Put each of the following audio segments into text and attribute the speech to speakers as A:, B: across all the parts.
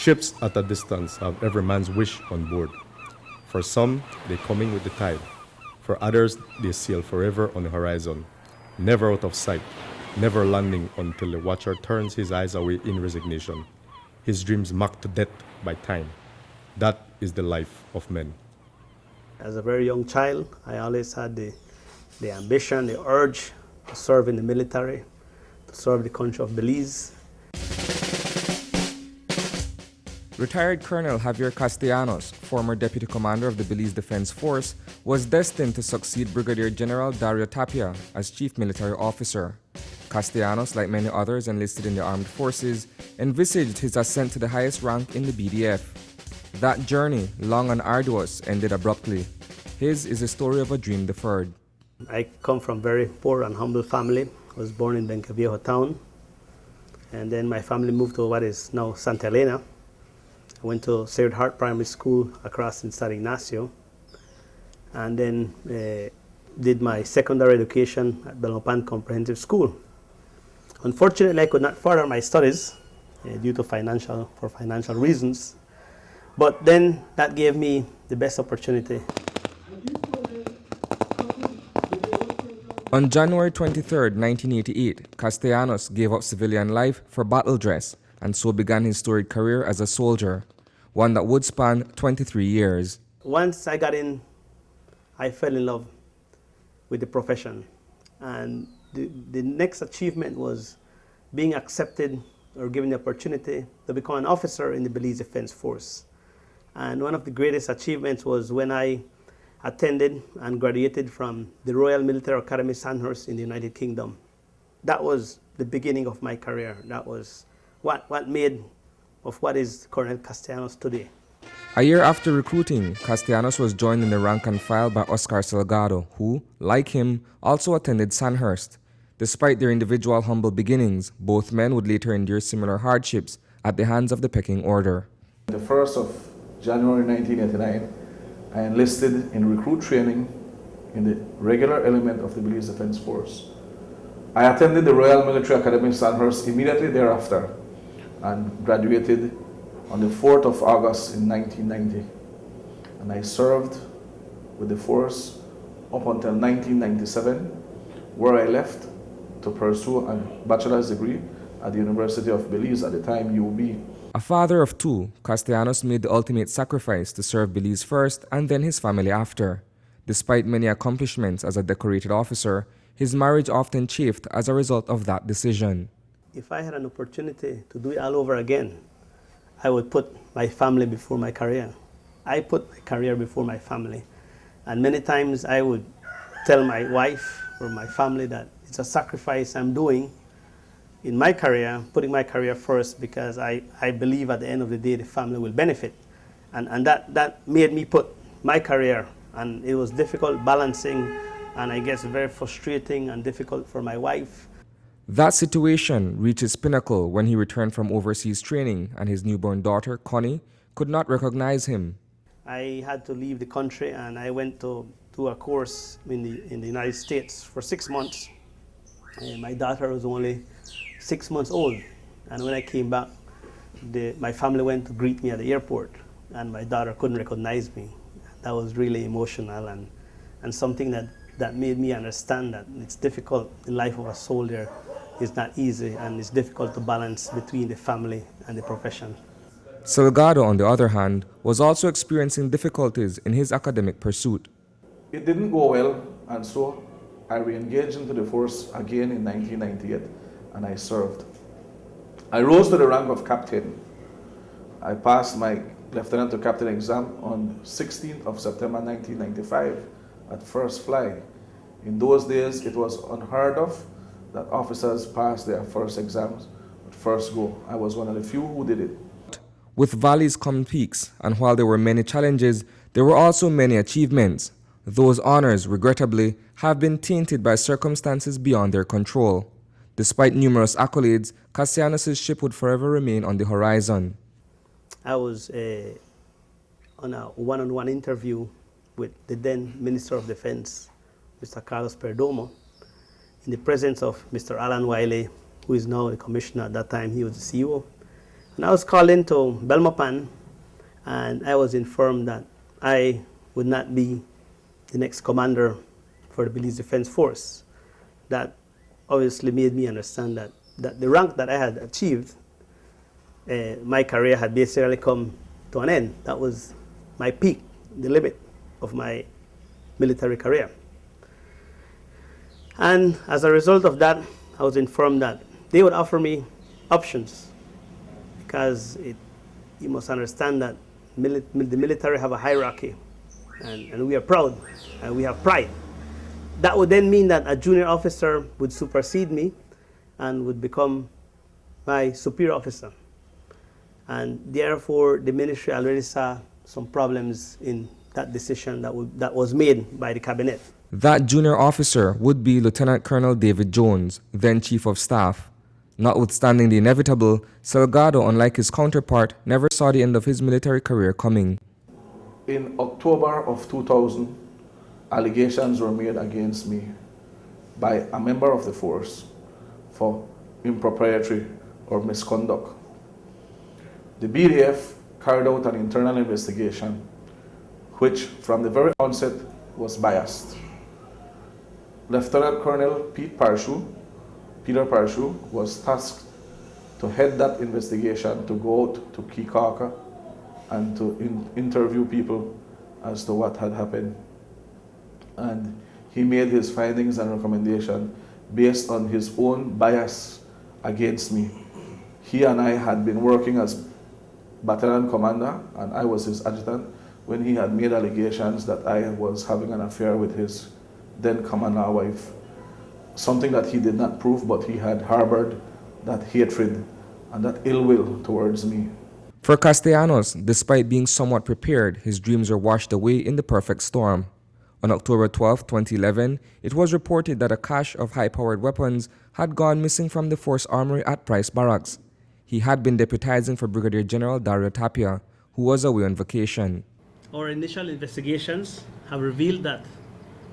A: Ships at a distance have every man's wish on board. For some, they come in with the tide. For others, they sail forever on the horizon, never out of sight, never landing until the watcher turns his eyes away in resignation, his dreams mocked to death by time. That is the life of men.
B: As a very young child, I always had the ambition, the urge to serve in the military, to serve the country of Belize.
C: Retired Colonel Javier Castellanos, former Deputy Commander of the Belize Defense Force, was destined to succeed Brigadier General Dario Tapia as Chief Military Officer. Castellanos, like many others enlisted in the armed forces, envisaged his ascent to the highest rank in the BDF. That journey, long and arduous, ended abruptly. His is a story of a dream deferred.
B: I come from a very poor and humble family. I was born in Bencaviejo town, and then my family moved to what is now Santa Elena. I went to Sacred Heart Primary School across in San Ignacio, and then did my secondary education at Belmopan Comprehensive School. Unfortunately, I could not further my studies due to financial reasons, but then that gave me the best opportunity.
C: On January 23, 1988, Castellanos gave up civilian life for battle dress, and so began his storied career as a soldier, one that would span 23 years.
B: Once I got in, I fell in love with the profession. And the next achievement was being accepted or given the opportunity to become an officer in the Belize Defense Force. And one of the greatest achievements was when I attended and graduated from the Royal Military Academy Sandhurst in the United Kingdom. That was the beginning of my career. That was what made of what is Colonel Castellanos today.
C: A year after recruiting, Castellanos was joined in the rank and file by Oscar Salgado, who, like him, also attended Sandhurst. Despite their individual humble beginnings, both men would later endure similar hardships at the hands of the pecking order.
D: The 1st of January 1989, I enlisted in recruit training in the regular element of the Belize Defense Force. I attended the Royal Military Academy Sandhurst immediately thereafter and graduated on the 4th of August in 1990. And I served with the force up until 1997, where I left to pursue a bachelor's degree at the University of Belize, at the time UB.
C: A father of two, Castellanos made the ultimate sacrifice to serve Belize first and then his family after. Despite many accomplishments as a decorated officer, his marriage often chafed as a result of that decision.
B: If I had an opportunity to do it all over again, I would put my family before my career. I put my career before my family. And many times I would tell my wife or my family that it's a sacrifice I'm doing in my career, putting my career first, because I believe at the end of the day the family will benefit. And that made me put my career, and it was difficult balancing, and I guess very frustrating and difficult for my wife.
C: That situation reached its pinnacle when he returned from overseas training and his newborn daughter, Connie, could not recognize him.
B: I had to leave the country, and I went to a course in the United States for 6 months. And my daughter was only 6 months old, and when I came back, my family went to greet me at the airport, and my daughter couldn't recognize me. That was really emotional and something that made me understand that it's difficult. The life of a soldier is not easy, and it's difficult to balance between the family and the profession.
C: Salgado, on the other hand, was also experiencing difficulties in his academic pursuit.
D: It didn't go well, and so I re-engaged into the force again in 1998, and I served. I rose to the rank of captain. I passed my lieutenant to captain exam on 16th of September 1995 at first fly. In those days, it was unheard of that officers passed their first exams at first go. I was one of the few who did it.
C: With valleys come peaks, and while there were many challenges, there were also many achievements. Those honors, regrettably, have been tainted by circumstances beyond their control. Despite numerous accolades, Castellanos' ship would forever remain on the horizon.
B: I was on a one-on-one interview with the then Minister of Defense, Mr. Carlos Perdomo, in the presence of Mr. Alan Wiley, who is now the commissioner. At that time, he was the CEO, And I was called into Belmopan, and I was informed that I would not be the next commander for the Belize Defense Force. That obviously made me understand that the rank that I had achieved, my career had basically come to an end. That was my peak, the limit of my military career. And as a result of that, I was informed that they would offer me options, because you must understand that the military have a hierarchy, and we are proud, and we have pride. That would then mean that a junior officer would supersede me and would become my superior officer. And therefore, the ministry already saw some problems in that decision that was made by the cabinet.
C: That junior officer would be Lieutenant Colonel David Jones, then Chief of Staff. Notwithstanding the inevitable, Salgado, unlike his counterpart, never saw the end of his military career coming.
D: In October of 2000, allegations were made against me by a member of the force for impropriety or misconduct. The BDF carried out an internal investigation which from the very onset was biased. Lieutenant Colonel Peter Parshu was tasked to head that investigation, to go out to Kikaka and to interview people as to what had happened. And he made his findings and recommendation based on his own bias against me. He and I had been working as battalion commander, and I was his adjutant, when he had made allegations that I was having an affair with his then commander wife. Something that he did not prove, but he had harbored that hatred and that ill will towards me.
C: For Castellanos, despite being somewhat prepared, his dreams were washed away in the perfect storm. On October 12, 2011, it was reported that a cache of high-powered weapons had gone missing from the force armory at Price Barracks. He had been deputizing for Brigadier General Dario Tapia, who was away on vacation.
B: Our initial investigations have revealed that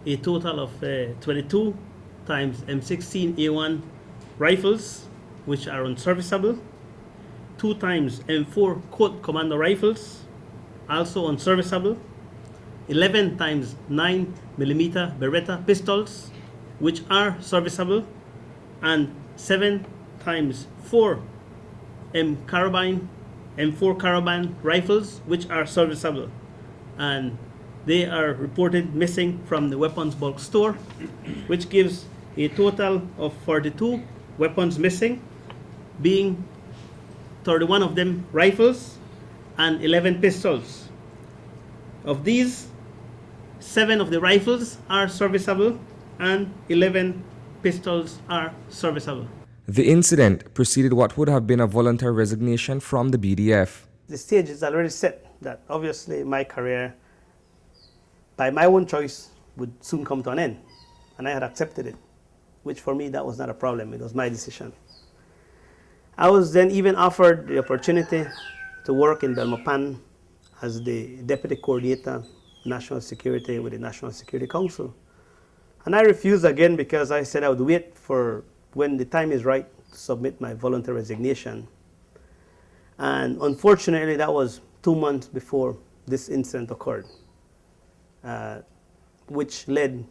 B: a total of 22 times M16A1 rifles, which are unserviceable, 2 times M4 Colt Commando rifles, also unserviceable, 11 times 9mm Beretta pistols, which are serviceable, and 7 times 4 M4 carbine rifles, which are serviceable. And they are reported missing from the weapons bulk store, which gives a total of 42 weapons missing, being 31 of them rifles and 11 pistols. Of these, 7 of the rifles are serviceable and 11 pistols are serviceable.
C: The incident preceded what would have been a voluntary resignation from the BDF.
B: The stage is already set that obviously my career, by my own choice, would soon come to an end. And I had accepted it, which for me, that was not a problem. It was my decision. I was then even offered the opportunity to work in Belmopan as the Deputy Coordinator, National Security with the National Security Council. And I refused again because I said I would wait for when the time is right to submit my voluntary resignation. And unfortunately, that was 2 months before this incident occurred, which led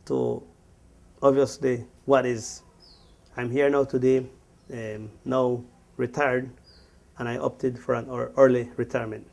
B: to obviously what is, I'm here now today, now retired, and I opted for an early retirement.